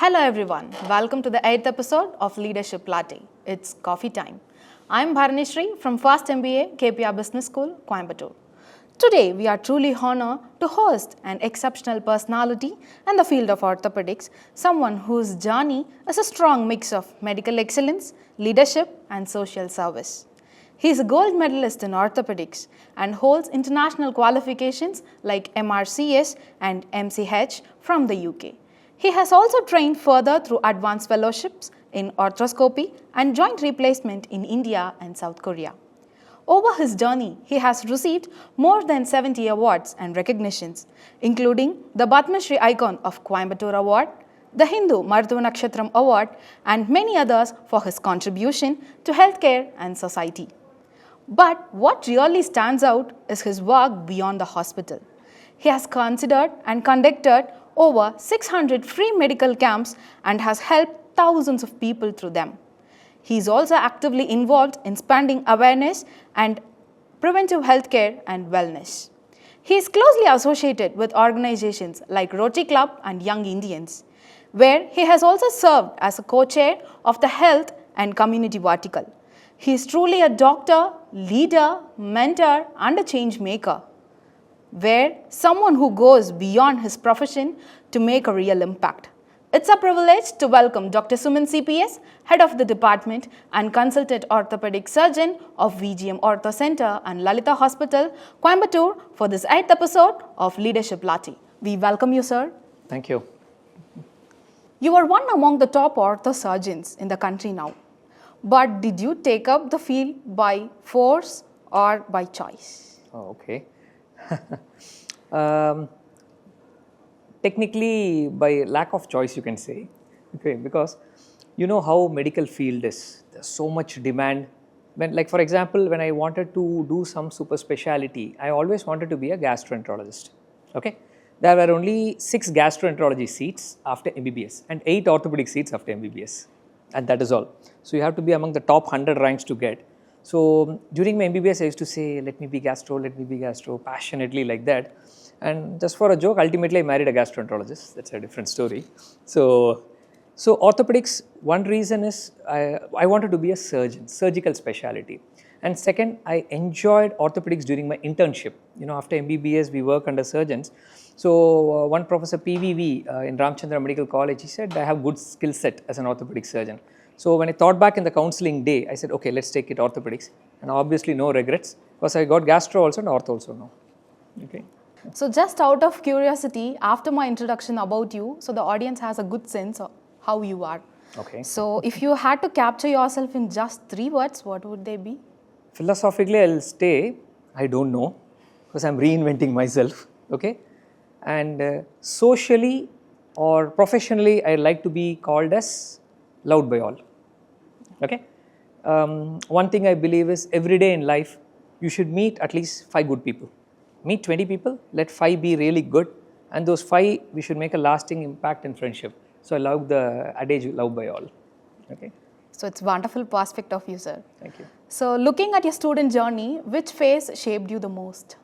Hello everyone, welcome to the 8th episode of Leadership Latte. It's coffee time. I'm Bharanishri from Fast MBA, KPRIET Business School, Coimbatore. Today we are truly honored to host an exceptional personality in the field of orthopedics, someone whose journey is a strong mix of medical excellence, leadership and social service. He is a gold medalist in orthopedics and holds international qualifications like MRCS and MCH from the UK. He has also trained further through advanced fellowships in arthroscopy and joint replacement in India and South Korea. Over his journey, he has received more than 70 awards and recognitions, including the Padma Shri Icon of Coimbatore Award, the Hindu Martava Nakshatram Award, and many others for his contribution to healthcare and society. But what really stands out is his work beyond the hospital. He has considered and conducted over 600 free medical camps and has helped thousands of people through them. He is also actively involved in spreading awareness and preventive healthcare and wellness. He is closely associated with organizations like Rotary Club and Young Indians, where he has also served as a co-chair of the Health and Community Vertical. He is truly a doctor, leader, mentor, and a change maker, where someone who goes beyond his profession to make a real impact. It's a privilege to welcome Dr. Suman CPS, Head of the Department and Consultant Orthopedic Surgeon of VGM Ortho Center and Lalita Hospital, Coimbatore, for this 8th episode of Leadership Latte. We welcome you, sir. Thank you. You are one among the top ortho surgeons in the country now. But did you take up the field by force or by choice? Oh, okay. Technically, by lack of choice, you can say, okay, because you know how medical field is. There's so much demand. When, like for example, when I wanted to do some super specialty, I always wanted to be a gastroenterologist. Okay, there were only 6 gastroenterology seats after MBBS and 8 orthopedic seats after MBBS, and that is all. So you have to be among the top 100 ranks to get. So during my MBBS, I used to say, let me be gastro, passionately like that. And just for a joke, ultimately I married a gastroenterologist. That's a different story. So orthopedics, one reason is I wanted to be a surgeon, surgical specialty. And second, I enjoyed orthopedics during my internship. You know, after MBBS, we work under surgeons. So one professor PVV in Ramchandra Medical College, he said, I have good skill set as an orthopedic surgeon. So when I thought back in the counseling day, I said, okay, let's take it orthopedics. And obviously no regrets, because I got gastro also and ortho also now. Okay. So just out of curiosity, after my introduction about you, so the audience has a good sense of how you are. Okay. So if you had to capture yourself in just 3 words, what would they be? Philosophically, I'll stay, I don't know, because I'm reinventing myself. Okay. And socially or professionally, I like to be called as loved by all. Okay. One thing I believe is every day in life, you should meet at least 5 good people. Meet 20 people, let 5 be really good, and those 5, we should make a lasting impact in friendship. So I love the adage, loved by all. Okay. So it's wonderful perspective of you, sir. Thank you. So looking at your student journey, which phase shaped you the most?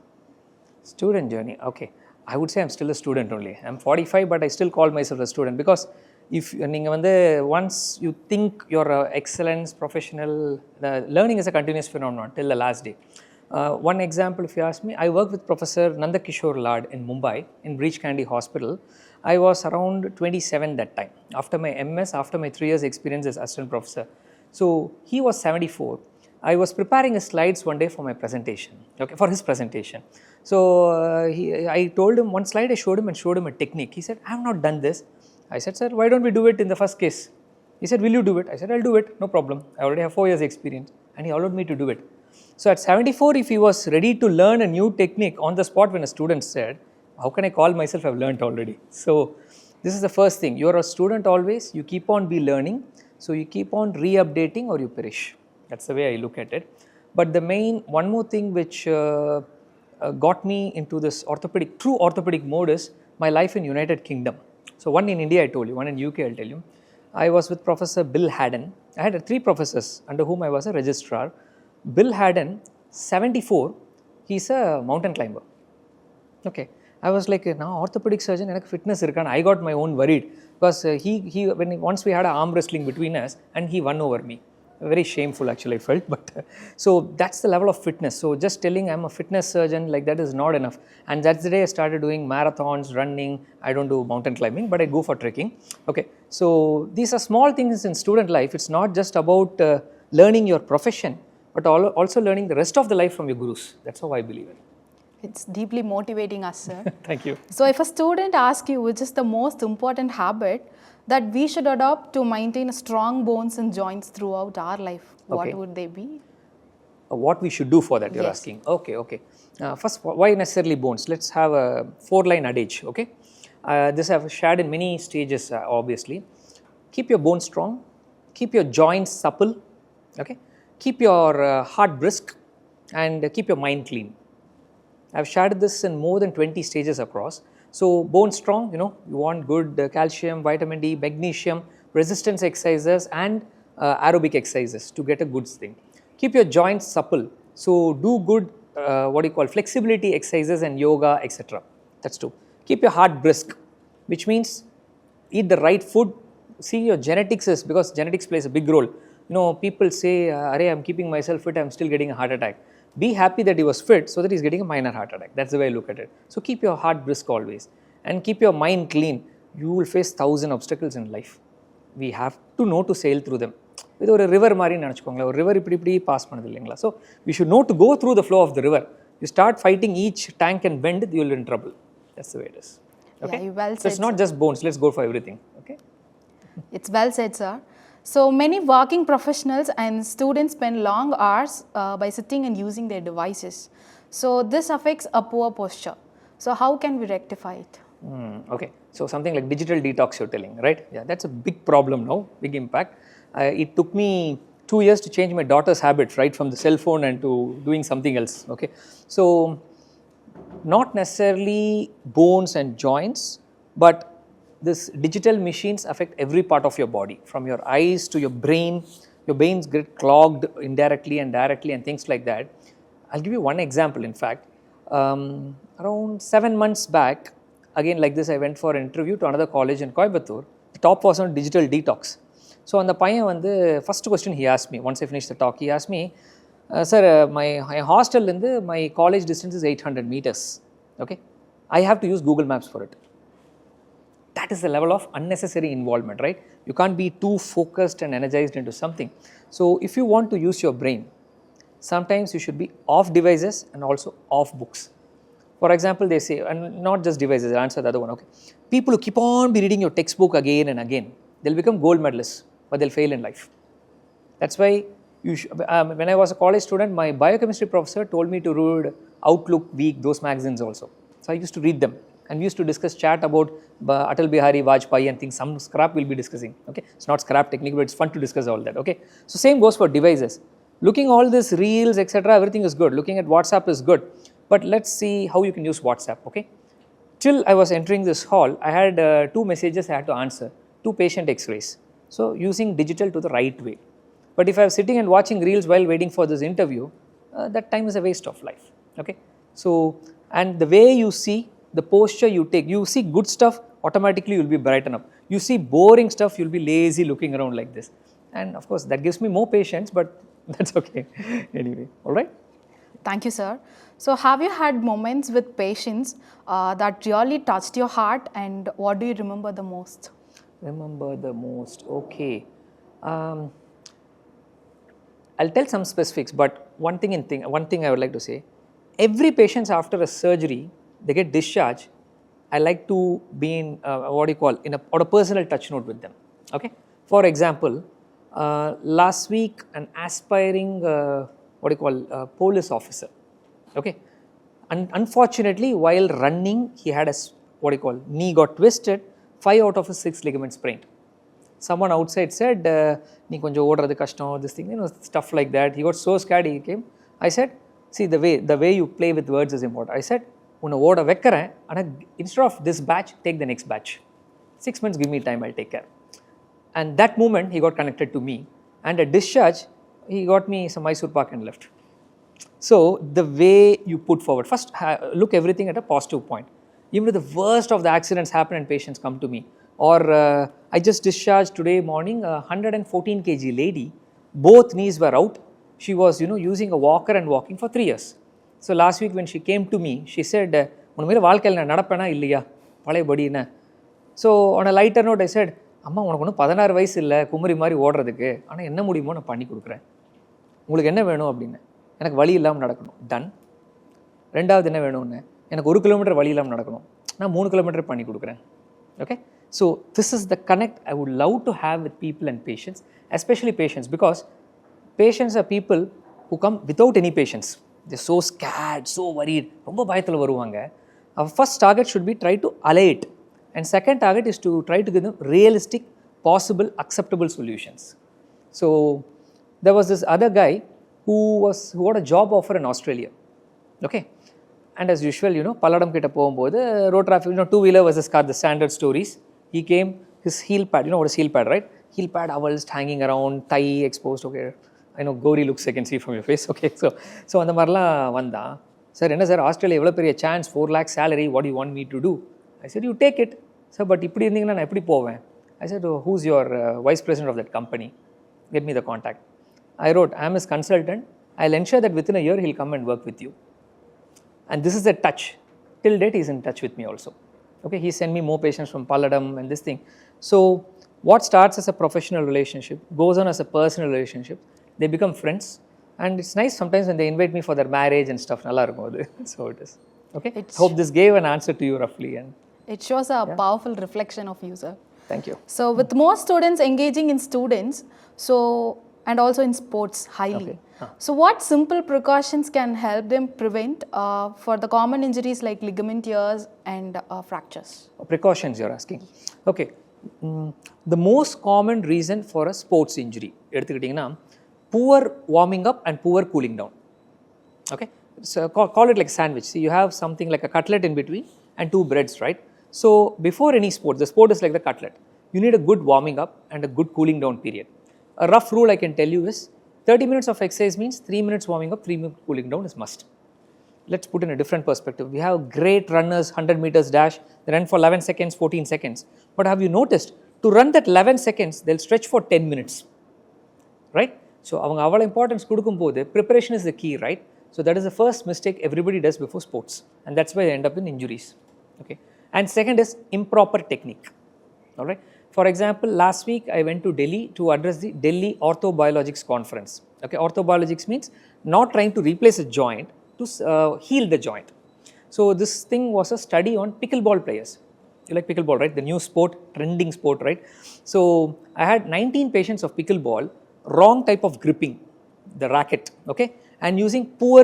Student journey, okay. I would say I'm still a student only. I'm 45, but I still call myself a student because if once you think you're excellence, professional, the learning is a continuous phenomenon till the last day. One example, if you ask me, I worked with Professor Nandakishore Lad in Mumbai, in Breach Candy Hospital. I was around 27 that time, after my MS, after my 3 years experience as assistant professor. So he was 74. I was preparing his slides one day for my presentation, okay, for his presentation. So I told him one slide, I showed him a technique. He said, I have not done this. I said, sir, why don't we do it in the first case? He said, will you do it? I said, I'll do it, no problem. I already have 4 years experience, and he allowed me to do it. So at 74, if he was ready to learn a new technique on the spot when a student said, how can I call myself I've learned already? So this is the first thing. You're a student always, you keep on be-learning. So you keep on re-updating or you perish. That's the way I look at it. But the one more thing which got me into this true orthopedic mode is my life in United Kingdom. So one in India I told you, one in UK I'll tell you. I was with Professor Bill Haddon. I had 3 professors under whom I was a registrar. Bill Haddon, 74, he's a mountain climber. Okay. I was like, now orthopedic surgeon, fitness irkan. I got my own worried. because once we had an arm wrestling between us and he won over me. Very shameful actually I felt, but so that's the level of fitness. So just telling I'm a fitness surgeon like that is not enough, and that's the day I started doing marathons, running. I don't do mountain climbing, but I go for trekking. Okay, so these are small things in student life. It's not just about learning your profession, but also learning the rest of the life from your gurus. That's how I believe it. It's deeply motivating us, sir. Thank you. So if a student asks you which is the most important habit that we should adopt to maintain strong bones and joints throughout our life, what would they be? What we should do for that, you're asking. Okay. First, why necessarily bones? Let's have a 4-line adage, okay? This I've shared in many stages, obviously. Keep your bones strong, keep your joints supple, okay? Keep your heart brisk, and keep your mind clean. I've shared this in more than 20 stages across. So bone strong, you want good calcium, vitamin D, magnesium, resistance exercises and aerobic exercises to get a good thing. Keep your joints supple. So do good flexibility exercises and yoga, etc. That's 2. Keep your heart brisk, which means eat the right food. See, your genetics is, because genetics plays a big role. People say, I'm keeping myself fit, I'm still getting a heart attack. Be happy that he was fit so that he's getting a minor heart attack. That's the way I look at it. So keep your heart brisk always and keep your mind clean. You will face 1,000 obstacles in life. We have to know to sail through them. With a river mari nanachukongla, or river ipdi pass panadillengla. So we should know to go through the flow of the river. You start fighting each tank and bend, you will in trouble. That's the way it is. Okay. Yeah, well said, so it's not just bones. Let's go for everything. Okay. It's well said, sir. So many working professionals and students spend long hours by sitting and using their devices. So this affects a poor posture. So how can we rectify it? Okay, so something like digital detox you're telling, right? Yeah, that's a big problem now, big impact. It took me 2 years to change my daughter's habits, right, from the cell phone and to doing something else. Okay, so not necessarily bones and joints, but this digital machines affect every part of your body, from your eyes to your brain. Your veins get clogged indirectly and directly and things like that. I'll give you one example. In fact, around 7 months back, again like this, I went for an interview to another college in Coimbatore. The top was on digital detox. So on the paiyan, the first question he asked me, once I finished the talk, he asked me, sir, my hostel and my college distance is 800 meters. Okay, I have to use Google Maps for it. That is the level of unnecessary involvement, right? You can't be too focused and energized into something. So if you want to use your brain, sometimes you should be off devices and also off books. For example, they say, and not just devices, I'll answer the other one, okay? People who keep on be reading your textbook again and again, they'll become gold medalists, but they'll fail in life. That's why when I was a college student, my biochemistry professor told me to read Outlook, Week, those magazines also. So I used to read them. And we used to discuss, chat about Atal Bihari Vajpayee and things. Some scrap we'll be discussing. Okay, it's not scrap technique, but it's fun to discuss all that. Okay, so same goes for devices. Looking all this reels, etc. Everything is good. Looking at WhatsApp is good, but let's see how you can use WhatsApp. Okay, till I was entering this hall, I had 2 messages I had to answer, 2 patient X-rays. So using digital to the right way. But if I was sitting and watching reels while waiting for this interview, that time is a waste of life. Okay, so and the way you see, the posture you take, you see good stuff, automatically you'll be brighten up. You see boring stuff, you'll be lazy looking around like this. And of course, that gives me more patience, but that's okay. Anyway, all right? Thank you, sir. So have you had moments with patients that really touched your heart, and what do you remember the most? Remember the most, okay. I'll tell some specifics, but one thing I would like to say, every patient after a surgery, they get discharged, I like to be in on a personal touch note with them. Okay. For example, last week an aspiring police officer. Okay. Unfortunately, while running, he had a knee got twisted. 5 out of his 6 ligaments sprained. Someone outside said, "Nee konja odradhu kashtam," this thing, stuff like that. He got so scared. He came. I said, "See, the way you play with words is important." I said, "Unna oda vekkaren, and instead of this batch, take the next batch. 6 months, give me time. I'll take care." And that moment, he got connected to me. And at discharge, he got me some Mysore Pak and left. So the way you put forward, first look everything at a positive point. Even if the worst of the accidents happen and patients come to me, Or I just discharged today morning a 114 kg lady, both knees were out. She was using a walker and walking for 3 years. So last week when she came to me, she said, "Unumela vaalkaiyil na nadapena illaya palaiya na." So on a lighter note I said, "Amma unakku onnu 16 vayas illa kumari mari odradhukku, ana enna mudiyumo na panni kudukuren. Ungalku enna venum appadina? Enakku vali illama nadakkanum." Done. ரெண்டாவது என்ன வேணும்னு, எனக்கு 1 kilometre வழி இல்லாமல் நடக்கணும், நான் 3 kilometre பண்ணி கொடுக்குறேன். Okay, so this is the connect I would love to have with people and patients, especially patients, because patients are people who come without any patience. They so scared, so worried, ரொம்ப பயத்தில் வருவாங்க. Our first target should be try to allay it, and second target is to try to give them realistic, possible, acceptable solutions. So there was this other guy who got a job offer in Australia. Okay, and as usual, Palladam kitta pogumbodhu road traffic, two-wheeler versus car, the standard stories. He came, his heel pad, what is heel pad, right? Heel pad owls hanging around, thigh exposed. Okay, I know gory looks I can see from your face. Okay, so அந்த மாதிரிலாம் வந்தா, sir என்ன sir Australia எவ்வளோ பெரிய chance, 4 lakh salary, what do you want me to do? I said, you take it. Sir, but இப்படி இருந்தீங்கன்னா நான் எப்படி போவேன்? I said, oh, who's your vice president of that company? Get me the contact. I wrote, I am his consultant. I'll ensure that within a year he'll come and work with you. And this is a touch. Till date, he's in touch with me also. Okay, he sent me more patients from Palladam and this thing. So, what starts as a professional relationship goes on as a personal relationship. They become friends, and it's nice sometimes when they invite me for their marriage and stuff. Nalla irukum. So it is. Okay. Hope this gave an answer to you roughly, and it shows a powerful reflection of you, sir. Thank you. So, with more students engaging in students, and also in sports highly. Okay. So what simple precautions can help them prevent for the common injuries like ligament tears and fractures? Precautions you're asking. Okay. The most common reason for a sports injury, எடுத்துக்கிட்டிங்கன்னா poor warming up and poor cooling down. Okay. So call it like sandwich. See, you have something like a cutlet in between and 2 breads, right? So before any sport, the sport is like the cutlet. You need a good warming up and a good cooling down period. A rough rule I can tell you is 30 minutes of exercise means 3 minutes warming up, 3 minutes cooling down is must. Let's put in a different perspective. We have great runners, 100 meters dash, they run for 11 seconds, 14 seconds. But have you noticed, to run that 11 seconds, they'll stretch for 10 minutes. Right? So, avanga avala importance kudukumbodhu, preparation is the key, right? So, that is the first mistake everybody does before sports. And that's why they end up in injuries. Okay? And second is improper technique. All right? For example, last week I went to Delhi to address the Delhi Ortho Biologics conference. Okay, Ortho Biologics means not trying to replace a joint, to heal the joint. So this thing was a study on pickleball players. You like pickleball, right? The new sport, trending sport, right? So I had 19 patients of pickleball, wrong type of gripping, the racket, okay, and using poor,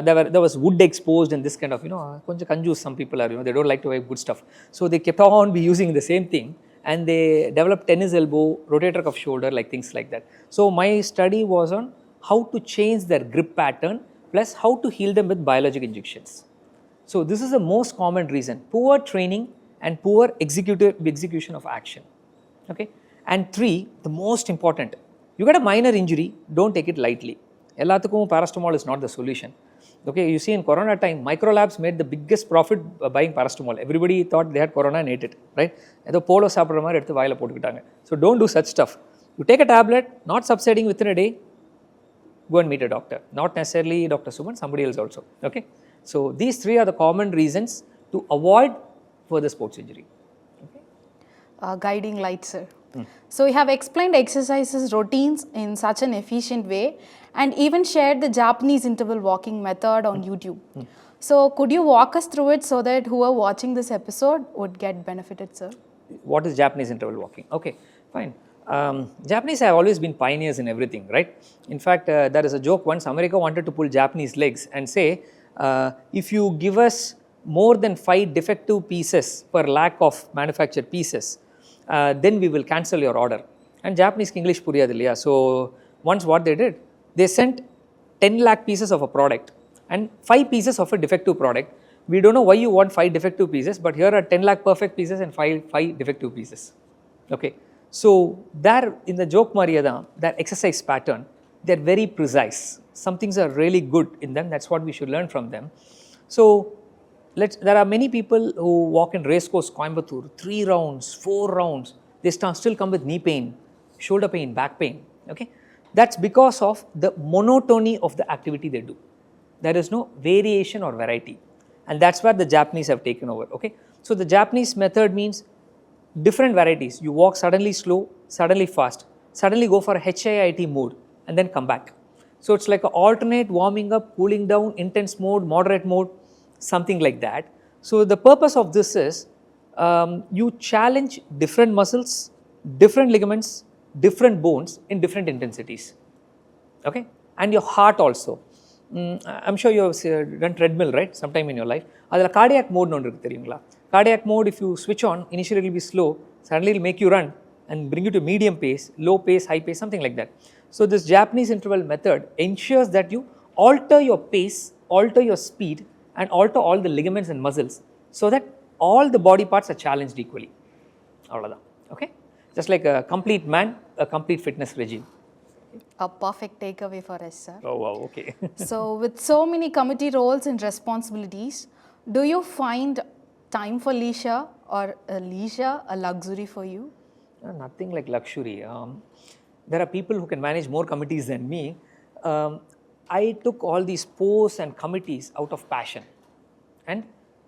there was wood exposed and this kind of, konja kanjus some people are, they don't like to have good stuff. So they kept on be using the same thing, and they developed tennis elbow, rotator cuff shoulder, like things like that. So my study was on how to change their grip pattern plus how to heal them with biologic injections. So this is the most common reason, poor training and poor execution of action. Okay, and 3, the most important, you get a minor injury, don't take it lightly. Ellathukkum paracetamol is not the solution. Okay, you see in corona time, microlabs made the biggest profit buying paracetamol. Everybody thought they had corona and ate it, right? Edo polo saapra mari eduthu vaayila potukittaanga. So don't do such stuff. You take a tablet, not subsiding within a day, go and meet a doctor. Not necessarily Dr. Suman, somebody else also. Okay, so these 3 are the common reasons to avoid further sports injury. Okay, guiding light, sir. So you have explained exercises routines in such an efficient way and even shared the Japanese interval walking method on YouTube. So could you walk us through it so that whoever watching this episode would get benefited, sir? What is Japanese interval walking? Okay, fine. Japanese have always been pioneers in everything, right? In fact, there is a joke once America wanted to pull Japanese legs and say, if you give us more than 5 defective pieces per lakh of manufactured pieces, then we will cancel your order. And Japanese English puriyadhu illaya. So once what they did, they sent 10 lakh pieces of a product and 5 pieces of a defective product. We don't know why you want 5 defective pieces, but here are 10 lakh perfect pieces and 5 defective pieces. Okay, so there in the joke mariyada, that exercise pattern, they are very precise. Some things are really good in them, that's what we should learn from them. So There are many people who walk in race course Coimbatore, 3 rounds, 4 rounds, they still come with knee pain, shoulder pain, back pain. Okay, that's because of the monotony of the activity they do. There is no variation or variety, and that's where the Japanese have taken over. Okay, so the Japanese method means different varieties. You walk suddenly slow, suddenly fast, suddenly go for a HIIT mode, and then come back. So it's like an alternate warming up, cooling down, intense mode, moderate mode, something like that. So the purpose of this is you challenge different muscles, different ligaments, different bones in different intensities. Okay, and your heart also. I'm sure you have done treadmill, right? Sometime in your life. Adala cardiac mode no irukku theriyumla. Cardiac mode, if you switch on, initially it will be slow, suddenly it will make you run and bring you to medium pace, low pace, high pace, something like that. So this Japanese interval method ensures that you alter your pace, alter your speed, and alter all the ligaments and muscles so that all the body parts are challenged equally. Okay, just like a complete man, a complete fitness regime. A perfect takeaway for us, sir. Oh wow, okay. So with so many committee roles and responsibilities, do you find time for leisure, or leisure a luxury for you? Nothing like luxury. There are people who can manage more committees than me. I took all these posts and committees out of passion, and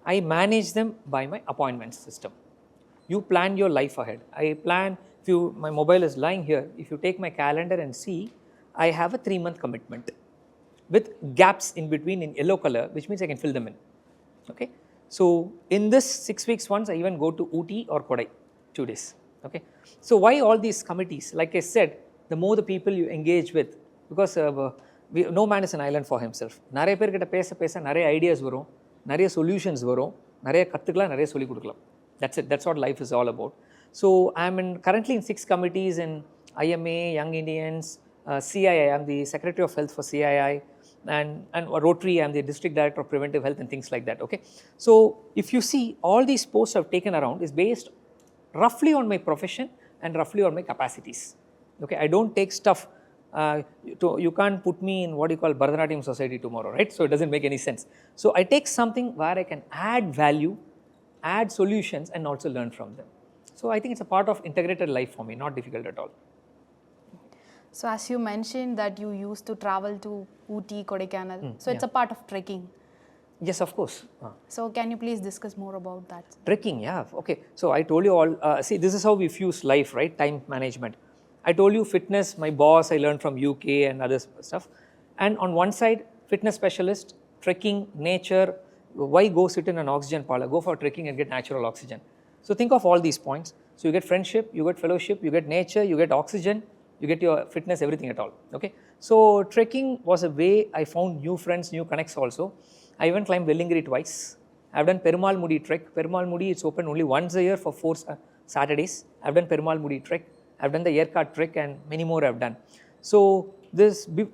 I manage them by my appointment system. You plan your life ahead. I plan, my mobile is lying here. If you take my calendar and see, I have a 3-month commitment with gaps in between in yellow color, which means I can fill them in. Okay. So in this 6 weeks once, I even go to Ooty or Kodai, 2 days. Okay. So why all these committees? Like I said, the more the people you engage with, because no man is an island for himself. நிறைய பேர்கிட்ட பேச நிறைய ideas வரும், நிறைய solutions வரும், நிறைய கற்றுக்கலாம், நிறைய சொல்லிக் கொடுக்கலாம். That's it. That's what life is all about. So I'm currently in 6 committees in IMA, Young Indians, CII. I'm the Secretary of Health for CII, and Rotary. I'm the District Director of Preventive Health and things like that. Okay. So if you see, all these posts I've taken around is based roughly on my profession and roughly on my capacities. Okay. I don't take stuff. You can't put me in what you call Bharatanatyam Society tomorrow, right? So it doesn't make any sense. So I take something where I can add value, add solutions, and also learn from them. So I think it's a part of integrated life for me, not difficult at all. So as you mentioned that you used to travel to Ooty, Kodaikanal, so it's a part of trekking. Yes, of course. So can you please discuss more about that? Trekking, yeah. Okay. So I told you all, see, this is how we fuse life, right? Time management. I told you fitness, my boss, I learned from UK and other stuff. And on one side, fitness specialist, trekking, nature. Why go sit in an oxygen parlor? Go for trekking and get natural oxygen. So think of all these points. So you get friendship, you get fellowship, you get nature, you get oxygen, you get your fitness, everything at all. Okay. So trekking was a way I found new friends, new connects also. I even climbed Vellingiri twice. I've done Perumal Mudi trek. Perumal Mudi, it's open only once a year for 4 Saturdays. I've done Perumal Mudi trek. I've done the Yerkad trek and many more I've done. So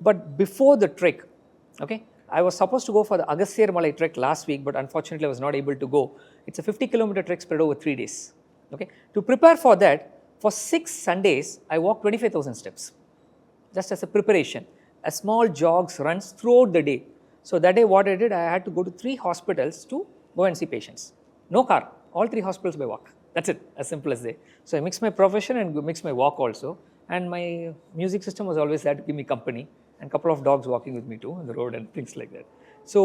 but before the trek, okay, I was supposed to go for the Agasthyar Malai trek last week, but unfortunately I was not able to go. It's a 50-kilometer trek spread over 3 days. Okay, to prepare for that, for 6 Sundays, I walked 25,000 steps, just as a preparation. A small jogs, runs throughout the day. So that day what I did, I had to go to 3 hospitals to go and see patients. No car, all 3 hospitals by walk. That's it, as simple as that. So I mixed my profession and mixed my walk also. And my music system was always there to give me company, and a couple of dogs walking with me too on the road and things like that. So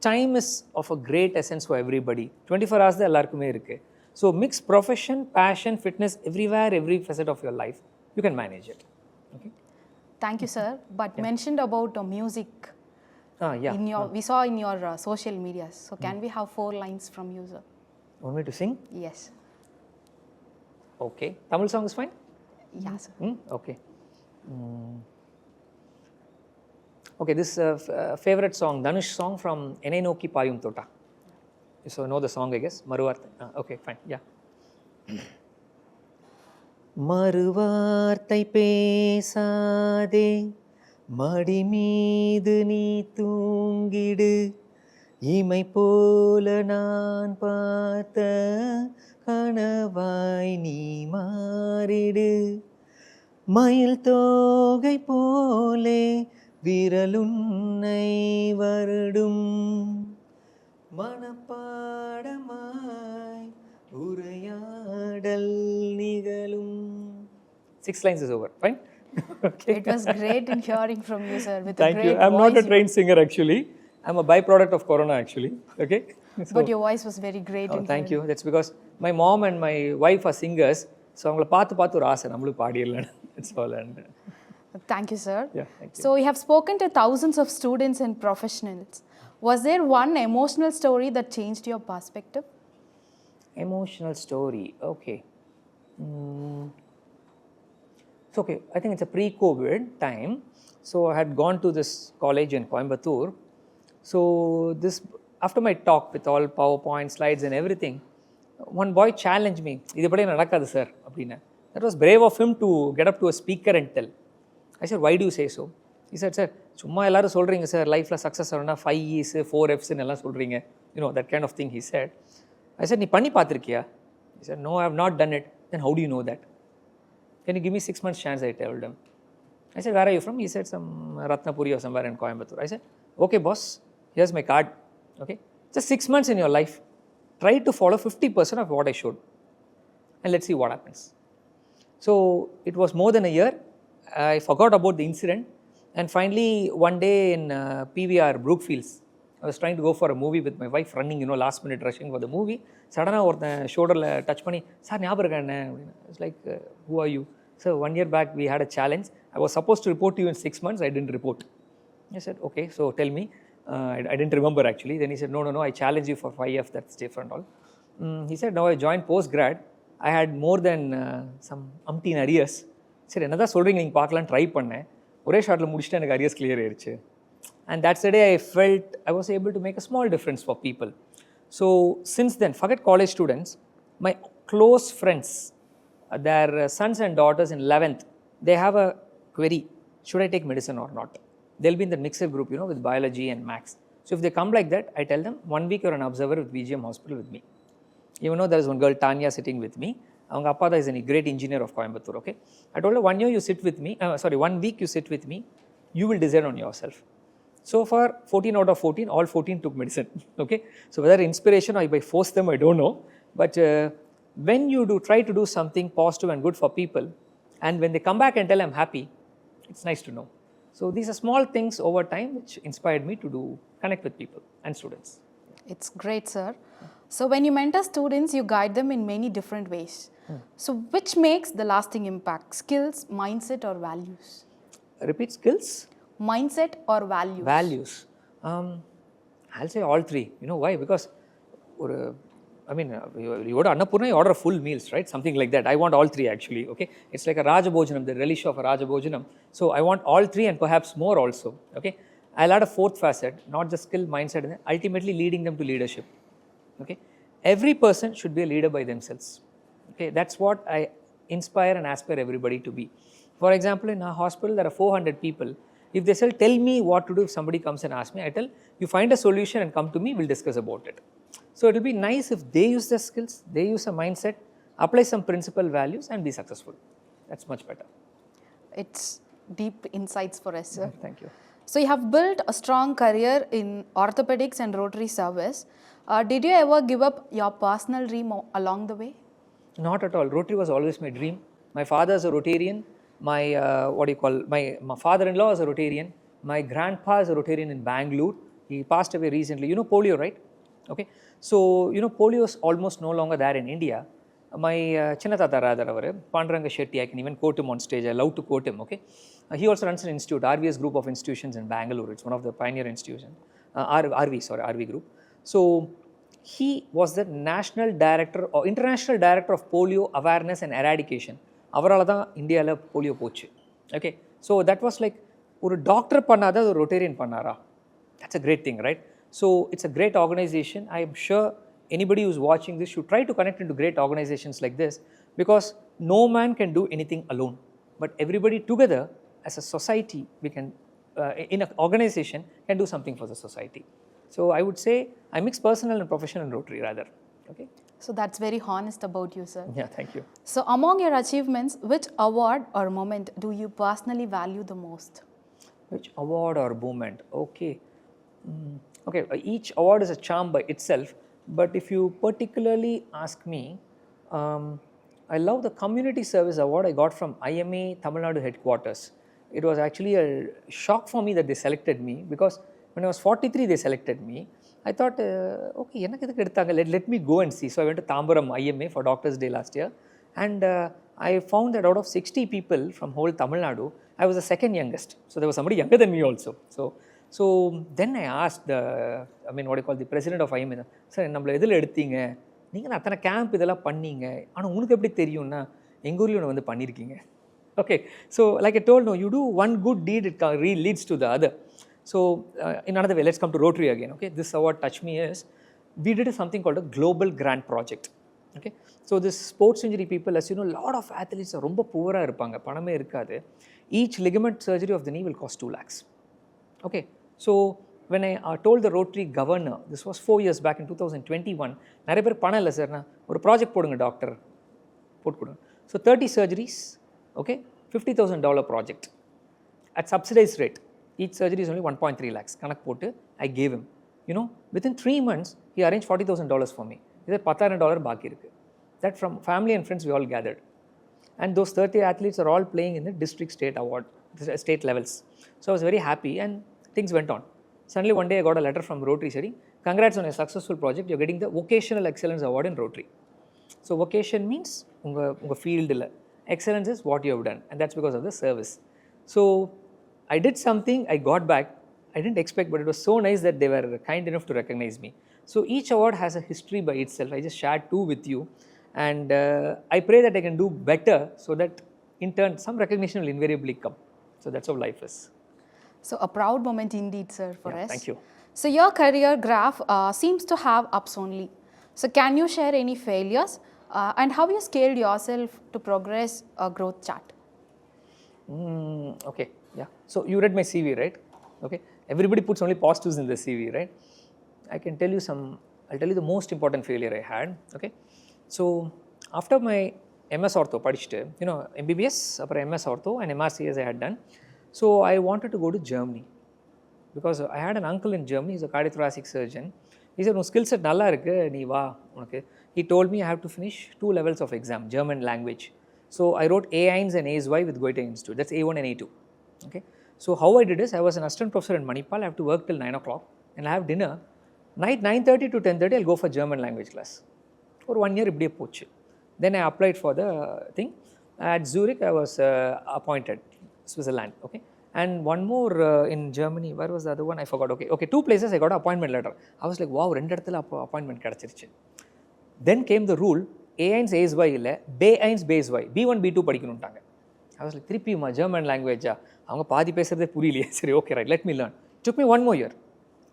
time is of a great essence for everybody. 24 hours da ellarkume irukku. So mix profession, passion, fitness everywhere, every facet of your life. You can manage it. Okay. Thank you, sir. But mentioned about music. We saw in your social media. So can we have 4 lines from you, sir? Want me to sing? Yes. Okay. Tamil song is fine? Yeah, sir. Okay. Okay, this favorite song, Dhanush song from Enai Nokki Paayum Thota. So know the song, I guess. Maruvarthai. Okay, fine. Yeah. மறுவார்த்தை பேசாதே மடி மீது நீ தூங்கிடு இமை போல நான் பார்த்த கனவாய் நீ மாறிடு மயில் தோகை போலே விரலுன்னை வருடும் மனப்பாடமாய் உரையாடல் நிகழும். 6 lines is over. Fine? Okay. It was great in hearing from you, sir, with Thank a great you. I'm voice. not a trained singer actually. I'm a byproduct of Corona actually. Okay. So, But your voice was very great in thank you. That's because my mom and my wife are singers. So அவங்கள பார்த்து ஒரு ஆசை நம்மளும் பாடிடலாம். That's all. And Thank you, sir. yeah, thank you. So you have spoken to thousands of students and professionals. Was there one emotional story that changed your perspective? Emotional story. Okay. It's okay. I think it's a pre-COVID time. So I had gone to this college in Coimbatore. So this, after my talk with all PowerPoint slides and everything, one boy challenged me. "Idhu nadakadu sir," appadina. That was brave of him to get up to a speaker and tell. I said, "Why do you say so?" He said, "Sir, சும்மா எல்லாரும் சொல்றீங்க sir லைஃப்ல success ஆகணும்னா 5 E's 4 F's எல்லாம் சொல்றீங்க. You know, that kind of thing," he said. I said, "நீ பண்ணி பார்த்திருக்கியா?" He said, "No, I have not done it." "Then how do you know that?" "Can you give me 6 months chance?" I told him. I said, "Where are you from?" He said, "Some Ratnapuri or somewhere in Coimbatore." I said, "Okay, boss, here's my card. Okay, just 6 months in your life. Try to follow 50% of what I showed. And let's see what happens." So it was more than a year. I forgot about the incident. And finally, one day in PVR Brookfields, I was trying to go for a movie with my wife, running, you know, last minute rushing for the movie. Suddenly, ஒருத்தன் ஷோல்டரில் touch பண்ணி, "sir ஞாபகம் இருக்கா என்ன?" அப்படின்னு. It's like, "Who are you?" "So 1 year back, we had a challenge. I was supposed to report to you in 6 months. I didn't report." I said, "Okay, so tell me." I didn't remember actually. Then he said, no, I challenged you for 5F, that's different all. He said, "Now I joined post-grad. I had more than some umpteen arrears." சரி என்னதான் சொல்கிறீங்க நீங்கள் பார்க்கலான்னு try பண்ணேன். ஒரே ஷார்ட்டில் முடிச்சுட்டு எனக்கு arrears clear ஆயிடுச்சு. And that's the day I felt I was able to make a small difference for people. So since then, forget college students, my close friends, their sons and daughters in 11th, they have a query, should I take medicine or not? They'll be in the mixed group, you know, with biology and maths. So if they come like that, I tell them, 1 week you're an observer with VGM hospital with me. Even though there is one girl, Tanya, sitting with me. Avanga appa is a great engineer of Coimbatore, okay? I told her, 1 year you sit with me, 1 week you sit with me, you will decide on yourself. So far, 14 out of 14, all 14 took medicine, okay? So whether inspiration or by force them, I don't know. But when you try to do something positive and good for people, and when they come back and tell I'm happy, it's nice to know. So these are small things over time which inspired me to connect with people and students. It's great, sir. So when you mentor students, you guide them in many different ways. So which makes the lasting impact? Skills, mindset or values? Repeat, skills? Mindset or values? Values. I'll say all three. You know why? Because you order Annapurna, you order full meals, right? Something like that. I want all three actually, okay? It's like a Rajabhojanam, the relish of a Rajabhojanam. So I want all three and perhaps more also, okay? I'll add a fourth facet, not just skill, mindset, and ultimately leading them to leadership, okay? Every person should be a leader by themselves, okay? That's what I inspire and aspire everybody to be. For example, in our hospital, there are 400 people. If they say, "Tell me what to do," if somebody comes and asks me, I tell, "You find a solution and come to me, we'll discuss about it." So it will be nice if they use their skills, they use a mindset, apply some principal values and be successful. That's much better. It's deep insights for us, sir. Thank you. So you have built a strong career in orthopedics and Rotary service. Did you ever give up your personal dream along the way? Not at all. Rotary was always my dream. My father is a Rotarian. My my father-in-law is a Rotarian. My grandpa is a Rotarian in Bangalore. He passed away recently. You know polio, right? Okay. So, you know, polio is almost no longer there in India. My Chinnatata Radhar, Panduranga Shetty, I can even quote him on stage. I love to quote him, okay? He also runs an institute, RVS group of institutions in Bangalore. It's one of the pioneer institutions. RV group. So, he was the national director or international director of polio awareness and eradication. Avarala da India la polio pochu. Okay. So, that was like, ஒரு doctor பண்ணாத ஒரு Rotarian பண்ணாரா? That's a great thing, right? So it's a great organization. I am sure anybody who's watching this should try to connect into great organizations like this, because no man can do anything alone. But everybody together as a society, we can, in an organization, can do something for the society. So I would say I mix personal and professional and Rotary rather. Okay. So that's very honest about you, sir. Yeah, thank you. So among your achievements, which award or moment do you personally value the most? Which award or moment? Okay. Okay, each award is a charm by itself, but if you particularly ask me, I love the community service award I got from IMA Tamil Nadu headquarters. It was actually a shock for me that they selected me, because when I was 43, they selected me. I thought, okay, let me go and see. So I went to Tambaram IMA for Doctor's Day last year, and I found that out of 60 people from whole Tamil Nadu, I was the second youngest. So there was somebody younger than me also. So then I asked the president of IMA, sir, நம்மள எதில் எடுத்தீங்க, நீங்கள் அத்தனை camp இதெல்லாம் பண்ணீங்க, ஆனால் உங்களுக்கு எப்படி தெரியும்னா எங்கள் ஊர்லேயும் ஒன்று வந்து பண்ணியிருக்கீங்க. Okay, so like I told, no, you do one good deed, it leads to the other. So in another way, let's come to Rotary again. Okay, this award touched me is, we did something called a global grant project. Okay, so this sports injury people, as you know, a lot of athletes are ரொம்ப poor-ஆ இருப்பாங்க, பணமே இருக்காது. Each ligament surgery of the knee will cost 2 lakhs. Okay, so when I told the Rotary governor, this was 4 years back in 2021, நிறைய பேர் பணம் இல்லை sir, நான் ஒரு ப்ராஜெக்ட் போடுங்க டாக்டர், போட்டு கொடுங்க. So 30 surgeries, okay, $50,000 project at subsidized rate. Each surgery is only 1.3 lakhs. Kanak potu, I gave him. You know, within 3 months, he arranged $40,000 for me. This is $10,000 baki irukku. That from family and friends we all gathered. And those 30 athletes are all playing in the district state levels. So I was very happy, and things went on. Suddenly one day I got a letter from Rotary saying, congrats on a successful project, you're getting the Vocational Excellence Award in Rotary. So vocation means unga field illa. Excellence is what you have done, and that's because of the service. So I did something, I got back. I didn't expect, but it was so nice that they were kind enough to recognize me. So each award has a history by itself. I just shared 2 with you, and I pray that I can do better, so that in turn some recognition will invariably come. So that's how life is. So a proud moment indeed, sir, for us. Thank you. So your career graph seems to have ups only. So can you share any failures and how you scaled yourself to progress a growth chart? Okay, yeah. So you read my CV, right? Okay. Everybody puts only positives in the CV, right? I can tell you I'll tell you the most important failure I had. Okay. So after my MS Ortho படிச்சுட்டு, you know, MBBS, அப்புறம் MS Ortho and MRCS I had done. So I wanted to go to Germany, because I had an uncle in Germany, he's a cardiothoracic surgeon. He said, உன் skill set நல்லா இருக்கு, நீ வா உனக்கு. He told me I have to finish 2 levels of exam, German language. So I wrote A1 and A2 with Goethe Institute. That's A1 and A2. Okay. So how I did is, I was an assistant professor in Manipal. I have to work till 9 o'clock and I have dinner. Night 9:30 to 10:30, I'll go for German language class. For 1 year, இப்படியே போச்சு. Then I applied for the thing. At Zurich, I was appointed, Switzerland. Okay. And one more in Germany, where was the other one? I forgot. Okay, 2 places I got an appointment letter. I was like, wow, 2 இடத்துல appointment கிடைச்சிருச்சு. Then came the rule, A1 A2 இல்லை, B1 B2, B1 B2 படிக்கணும்ட்டாங்க. I was like, திருப்பியுமா German language, அவங்க பாதி பேசுறதே புரியலையே. சரி, okay, right, let me learn. It took me 1 more year.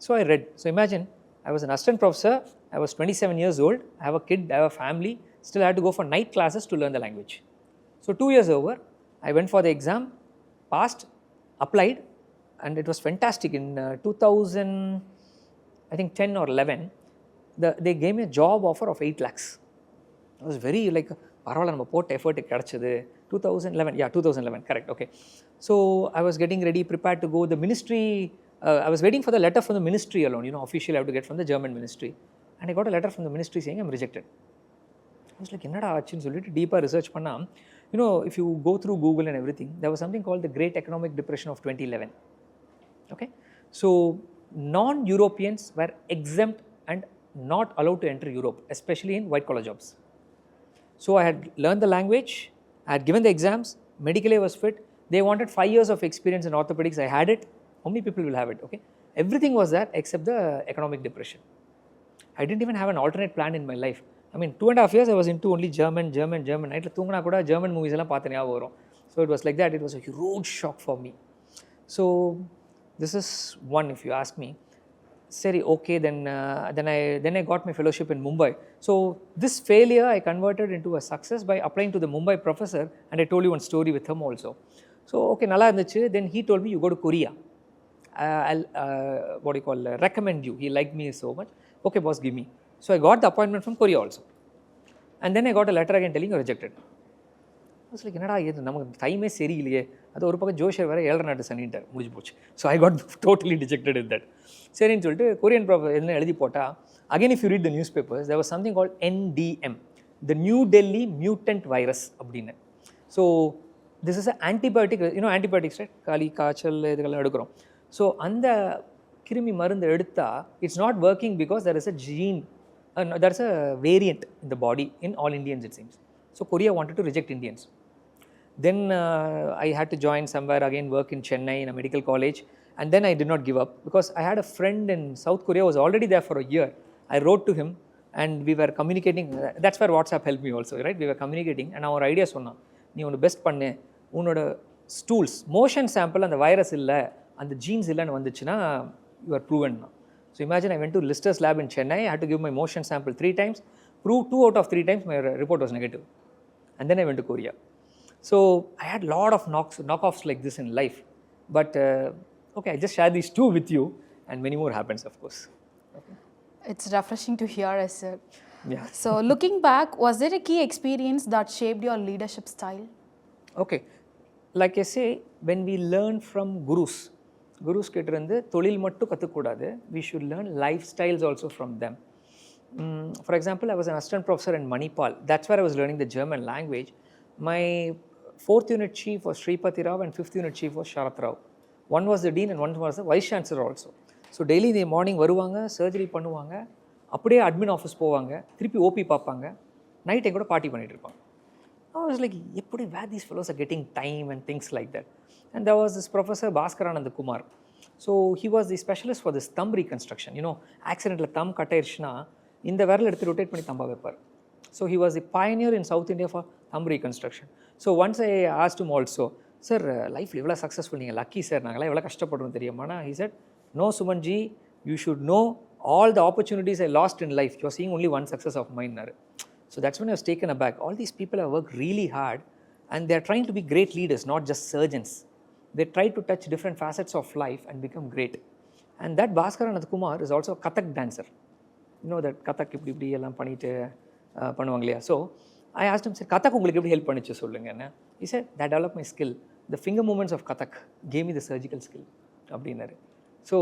So I read. So imagine, I was an assistant professor, I was 27 years old, I have a kid, I have a family, still I had to go for night classes to learn the language. So 2 years over, I went for the exam, passed, applied, and it was fantastic. In 2010 or 11, they gave me a job offer of 8 lakhs. I was very like, பரவாயில்ல நம்ம போட்ட effort கிடச்சிது. 2011, correct, okay. So I was getting ready, prepared to go. The ministry, I was waiting for the letter from the ministry alone, you know, officially I have to get from the German ministry. And I got a letter from the ministry saying I'm rejected. I was like, என்னடா ஆச்சுன்னு சொல்லிட்டு டீப்பாக research பண்ணால், you know, if you go through Google and everything, there was something called the Great Economic Depression of 2011. Okay, so non-Europeans were exempt and not allowed to enter Europe, especially in white collar jobs. So I had learned the language, I had given the exams, medically I was fit. They wanted 5 years of experience in orthopedics. I had it. How many people will have it? Okay, everything was that except the economic depression. I didn't even have an alternate plan in my life. I mean, 2.5 years I was into only German. Nightla thungana kuda German movies ella paatha nyabagam varum. So it was like that. It was a huge shock for me. So this is one, if you ask me. Seri, okay, then I got my fellowship in Mumbai. So this failure I converted into a success by applying to the Mumbai professor, and I told you one story with him also. So okay, nalla irundhuchu. Then he told me, you go to Korea. I'll recommend you. He liked me so much. Okay, boss, give me. So I got the appointment from Korea also. And then I got a letter again telling you rejected. I was like என்னடா இது நமக்கு டைமே சரியில்லையே, அது ஒரு பக்கம் ஜோஷர் வேறு 7 நாட்டு சனின்ட்டார், முடிஞ்சு போச்சு. So I got totally dejected in that. சரின்னு சொல்லிட்டு கொரியன் ப்ராஃபர் என்ன எழுதி போட்டால், again if you read the newspapers there was something called NDM, the New Delhi mutant virus அப்படின்னு. So this is a antibiotic, antibiotics right, காலி காய்ச்சல் இதுக்கெல்லாம் எடுக்கிறோம். ஸோ அந்த கிருமி மருந்து எடுத்தால் it's not working because there is a gene, there is a variant in the body in all Indians it seems. So Korea wanted to reject Indians. Then I had to join somewhere again, work in Chennai in a medical college, and then I did not give up because I had a friend in South Korea who was already there for a year. I wrote to him and we were communicating. That's where WhatsApp helped me also, right? We were communicating and our idea சொன்னான், நீ ஒன்று best பண்ணு, உன்னோட stools motion sample அந்த virus இல்லை, அந்த jeans இல்லைன்னு வந்துச்சுன்னா you are proven now. So imagine I went to Lister's lab in Chennai, I had to give my motion sample 3 times, proved 2 out of 3 times my report was negative. And then I went to Korea. So I had a lot of knockoffs like this in life. But okay, I just share these 2 with you and many more happens of course. Okay. It's refreshing to hear, sir. Yeah. So looking back, was there a key experience that shaped your leadership style? Okay. Like I say, when we learn from gurus கிட்ட இருந்து தொழில் மட்டும் கற்றுக்கூடாது, we should learn life styles also from them. For example, I was an assistant professor in Manipal. That's where I was learning the German language. My 4th unit chief was Shripati Rao and 5th unit chief was Sharat Rao. One was the dean and one was the vice chancellor also. So daily in the morning வருவாங்க, surgery பண்ணுவாங்க, அப்படியே admin office போவாங்க, திருப்பி OP பார்ப்பாங்க, night எங்கூட party பண்ணிட்டு இருப்பாங்க. I was like, where these fellows are getting time and things like that. And there was this professor Bhaskaranand Kumar. So he was the specialist for this thumb reconstruction. Accidentally thumb கட்டாயிருச்சுன்னா இந்த விரல் எடுத்து rotate பண்ணி தம்பா வைப்பார். So he was the pioneer in South India for thumb reconstruction. So once I asked him also, sir, லைஃப்பில் எவ்வளோ successful, நீங்கள் lucky sir, நாங்களாம் எவ்வளோ கஷ்டப்படுறோம் தெரியுமானா, he said, no Sumanji, you should know all the opportunities I lost in life. You are seeing only one success of mine. So that's when I was taken aback. All these people have worked really hard and they are trying to be great leaders, not just surgeons. They try to touch different facets of life and become great. And that Bhaskaranand Kumar is also a Kathak dancer. You know that Kathak இப்படி எல்லாம் பண்ணிட்டு பண்ணுவாங்க இல்லையா. So I asked him, sir, Kathak உங்களுக்கு எப்படி help பண்ணிச்சு சொல்லுங்க. He said, that developed my skill. The finger movements of Kathak gave me the surgical skill அப்படின்னாரு. So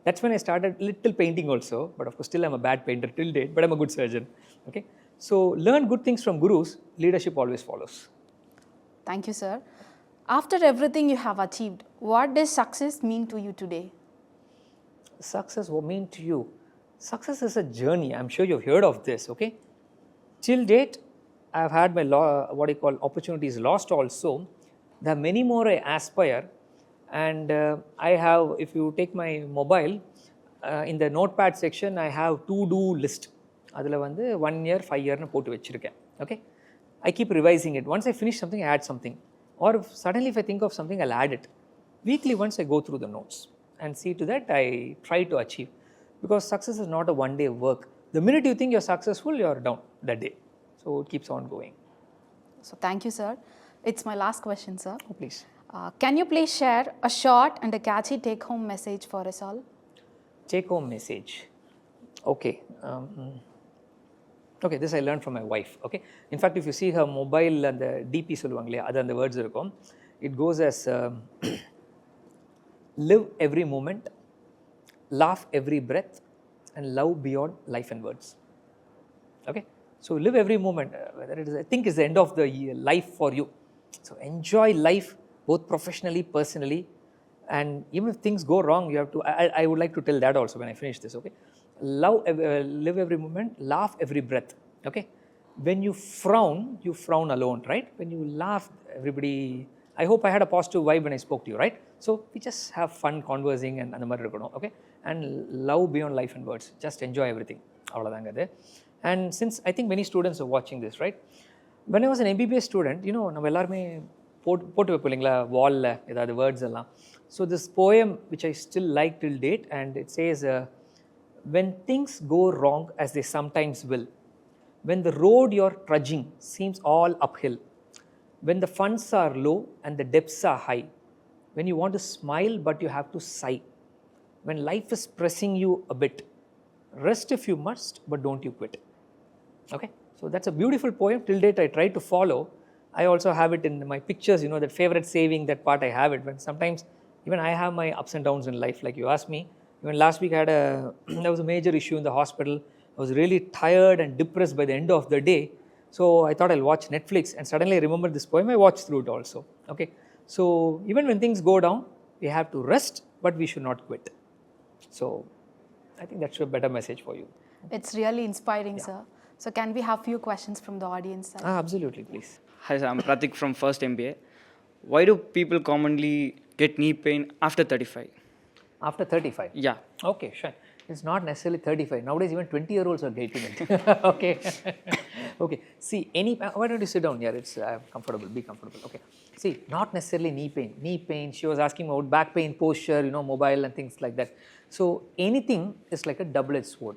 that's when I started little painting also, but of course still I'm a bad painter till date, but I'm a good surgeon. Okay. So learn good things from gurus, leadership always follows. Thank you, sir. After everything you have achieved, what does success mean to you today? Success will mean to you? Success is a journey. I'm sure you've heard of this, okay? Till date, I've had my what I call opportunities lost also. There are many more I aspire. And I have, if you take my mobile, in the notepad section, I have to-do list. அதில் வந்து 1 year 5 year போட்டு வச்சுருக்கேன். Okay? I keep revising it. Once I finish something, I add something. Or suddenly if I think of something, I'll add it. Weekly once I go through the notes and see to that I try to achieve. Because success is not a one-day work. The minute you think you're successful, you're down that day. So it keeps on going. So thank you, sir. It's my last question, sir. Oh, please. Can you please share a short and a catchy take-home message for us all? Take-home message. Okay. Okay, this I learned from my wife. Okay. In fact, if you see her mobile and the DP சொல்லுவாங்க இல்லையா, அது அந்த words இருக்கும். It goes as live every moment, laugh every breath, and love beyond life and words. Okay. So live every moment, whether it is, I think, is the end of the life for you. So enjoy life both professionally, personally, and even if things go wrong, you have to. I would like to tell that also when I finish this. Okay. Live every moment, laugh every breath. Okay. When you frown alone, right? When you laugh, everybody. I hope I had a positive vibe when I spoke to you, right? So we just have fun conversing and அந்த மாதிரி இருக்கணும். Okay. And love beyond life and words. Just enjoy everything. அவ்வளோதாங்க அது. And since I think many students are watching this, right? When I was an MBBS student, நம்ம எல்லாருமே போட்டு வைப்போம் இல்லைங்களா வாலில் ஏதாவது வேர்ட்ஸ் எல்லாம். So this poem which I still like till date, and it says, when things go wrong as they sometimes will, when the road you're trudging seems all uphill, when the funds are low and the depths are high, when you want to smile but you have to sigh, when life is pressing you a bit, rest if you must but don't you quit. Okay, so that's a beautiful poem. Till date I try to follow. I also have it in my pictures, that favorite saving, that part I have it. When sometimes even I have my ups and downs in life, like you asked me. Even last week I had there was a major issue in the hospital. I was really tired and depressed by the end of the day. So I thought I'll watch Netflix, and suddenly I remembered this poem. I watched through it also. Okay. So even when things go down, we have to rest, but we should not quit. So I think that's a better message for you. It's really inspiring, sir. So can we have few questions from the audience side? Absolutely, please. Hi, sir. I'm Pratik from first MBA. Why do people commonly get knee pain after 35? After 35? Yeah. Okay, sure. It's not necessarily 35. Nowadays, even 20-year-olds are getting it. Okay. Okay. See, why don't you sit down here? It's comfortable. Be comfortable. Okay. See, not necessarily knee pain. Knee pain, she was asking about back pain, posture, mobile and things like that. So, anything is like a double-edged sword.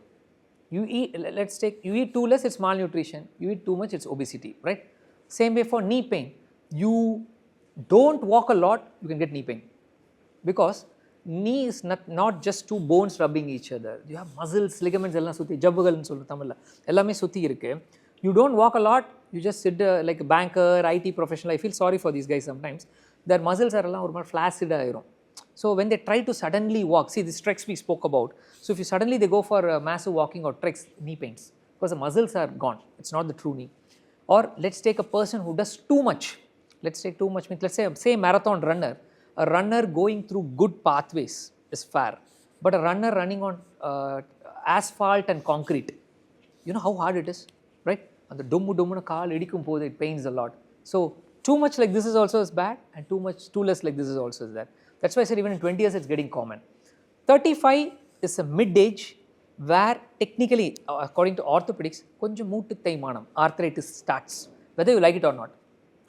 You eat too less, it's malnutrition. You eat too much, it's obesity, right? Same way for knee pain. You don't walk a lot, you can get knee pain. Because knee is not just two bones rubbing each other. You have muscles, ligaments, you don't walk a lot, you just sit like a banker, IT professional. I feel sorry for these guys sometimes. Their muscles are flaccid. So when they try to suddenly walk, see this treks we spoke about. So if suddenly they go for massive walking or treks, knee pains, because the muscles are gone. It's not the true knee. Or let's take a person who does too much. Let's say a marathon runner. A runner going through good pathways is fair. But a runner running on asphalt and concrete, you know how hard it is, right? And the kaal it pains a lot. So too much like this is also is bad, and too less like this is also is that. That's why I said even in 20 years it's getting common. 35 is a mid-age where technically, according to orthopedics, konjam moottu theimanam, arthritis starts, whether you like it or not.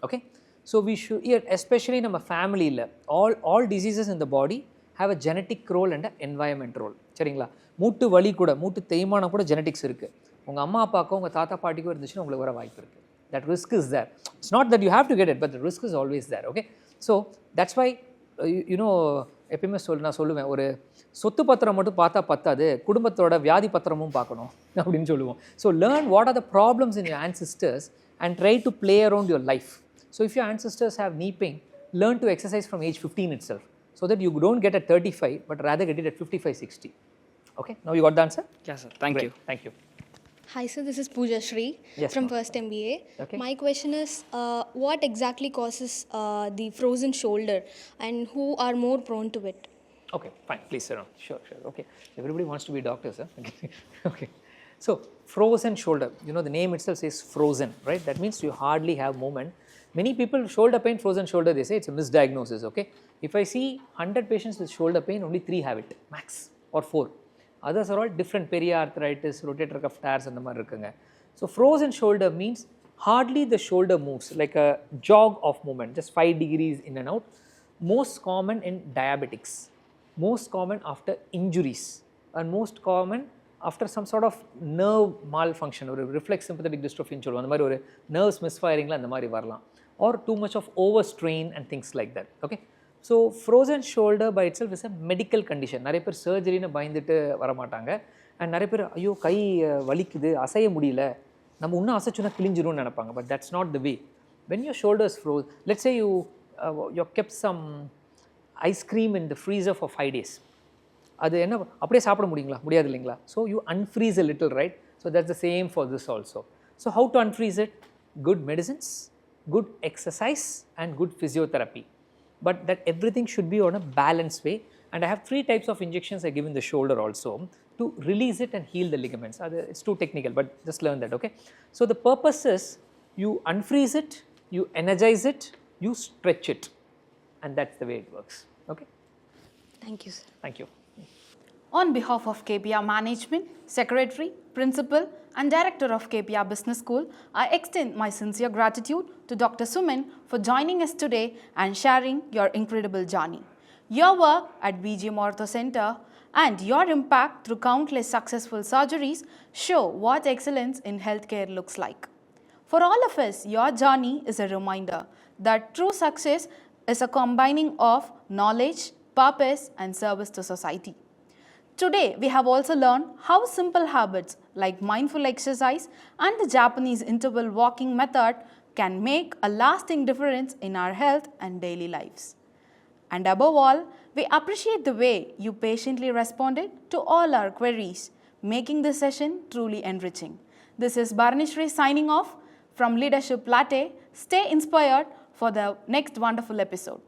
Okay? So we should, especially in our family, all diseases in the body have a genetic role and an environment role. சரிங்களா? மூட்டு வலி கூட, மூட்டு தேய்மானம் கூட genetics இருக்கு. உங்க அம்மா அப்பாக்கோ உங்க தாத்தா பாட்டிக்கோ இருந்துச்சுன்னா உங்களுக்கு வர வாய்ப்பு இருக்கு. That risk is there. It's not that you have to get it, but the risk is always there. Okay? So that's why எப்பயுமே நான் சொல்லுவேன், ஒரு சொத்து பத்திரம் மட்டும் பார்த்தா பத்தாது, குடும்பத்தோட வியாதி பத்திரமும் பார்க்கணும் அப்படின்னு சொல்லுவோம். So learn what are the problems in your ancestors and try to play around your life. So if your ancestors have knee pain, learn to exercise from age 15 itself, so that you don't get at 35, but rather get it at 55, 60. Okay, now you got the answer? Yes, sir. Thank you. Thank you. Hi sir, this is Pooja Shri from first MBA. Okay. My question is, what exactly causes the frozen shoulder and who are more prone to it? Okay, fine. Please sit down. Sure. Okay. Everybody wants to be doctors, huh? Okay. So, frozen shoulder. The name itself says frozen, right? That means you hardly have movement. Many people, shoulder pain, frozen shoulder, they say it's a misdiagnosis, okay? If I see 100 patients with shoulder pain, only 3 have it, max, or 4. Others are all different, periarthritis, rotator cuff tears, and the மாதிரி இருக்குங்க. So, frozen shoulder means hardly the shoulder moves, like a jog of movement, just 5 degrees in and out. Most common in diabetics, most common after injuries, and most common after some sort of nerve malfunction, or reflex sympathetic dystrophy, அந்த மாதிரி ஒரு nerves misfiringல அந்த மாதிரி வரலாம், or too much of overstrain and things like that. Okay? So, frozen shoulder by itself is a medical condition. நிறைய பேர் சர்ஜரின்னு பயந்துட்டு வரமாட்டாங்க, அண்ட் நிறைய பேர் ஐயோ கை வலிக்குது, அசைய முடியல, நம்ம இன்னும் அசைச்சுன்னா கிழிஞ்சிரும்னு நினைப்பாங்க. But that's not the way. When your shoulders froze, let's say you kept some ice cream in the freezer for 5 days. அது என்ன அப்படியே சாப்பிட முடியாது இல்லைங்களா? So you unfreeze a little, right? So that's the same for this also. So how to unfreeze it? Good medicines, good exercise, and good physiotherapy. But that everything should be on a balanced way. And I have 3 types of injections I give in the shoulder also to release it and heal the ligaments. It's too technical, but just learn that, okay? So the purpose is you unfreeze it, you energize it, you stretch it, and that's the way it works. Okay? Thank you, sir. Thank you. On behalf of KPR Management, Secretary, Principal and Director of KPR Business School, I extend my sincere gratitude to Dr. Suman for joining us today and sharing your incredible journey. Your work at VGM Ortho Center and your impact through countless successful surgeries show what excellence in healthcare looks like. For all of us, your journey is a reminder that true success is a combining of knowledge, purpose and service to society. Today, we have also learned how simple habits like mindful exercise and the Japanese interval walking method can make a lasting difference in our health and daily lives. And above all, we appreciate the way you patiently responded to all our queries, making this session truly enriching. This is Bharanishri signing off from Leadership Latte. Stay inspired for the next wonderful episode.